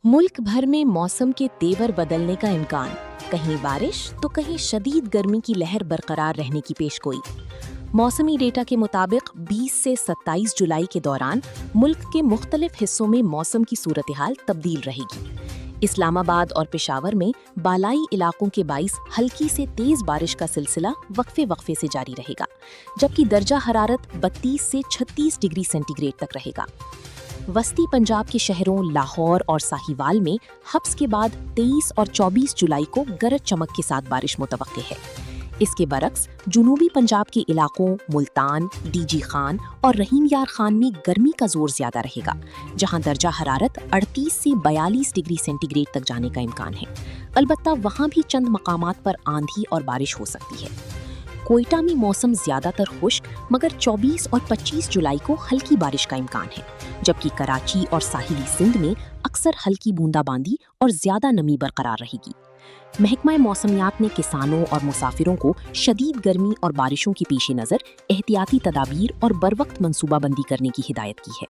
मुल्क भर में मौसम के तेवर बदलने का इम्कान। कहीं बारिश तो कहीं शदीद गर्मी की लहर बरकरार रहने की पेशगोई। मौसमी डेटा के मुताबिक 20 से 27 जुलाई के दौरान मुल्क के मुख्तलिफ हिस्सों में मौसम की सूरत-ए-हाल तब्दील रहेगी। इस्लामाबाद और पेशावर में बालाई इलाकों के बाइस हल्की से तेज बारिश का सिलसिला वक्फे वक्फे से जारी रहेगा, जबकि दर्जा हरारत 32 से 36 डिग्री सेंटीग्रेड तक रहेगा। वस्ती पंजाब के शहरों लाहौर और साहिवाल में हब्स के बाद 23 और 24 जुलाई को गरज चमक के साथ बारिश मुतवक्के है। इसके बरक्स जुनूबी पंजाब के इलाकों मुल्तान, डीजी खान और रहीम यार खान में गर्मी का जोर ज्यादा रहेगा, जहां दर्जा हरारत 38 से 42 डिग्री सेंटीग्रेड तक जाने का इम्कान है। अलबत्ता वहां भी चंद मकामात पर आंधी और बारिश हो सकती है। कोयटा में मौसम ज्यादातर खुश्क, मगर 24 और 25 जुलाई को हल्की बारिश का इम्कान है, जबकि कराची और साहिली सिंध में अक्सर हल्की बूंदाबांदी और ज्यादा नमी बरकरार रहेगी। महकमा मौसमियात ने किसानों और मुसाफिरों को शदीद गर्मी और बारिशों के पेश नज़र एहतियाती तदाबीर और बरवक्त मंसूबाबंदी करने की हिदायत की है।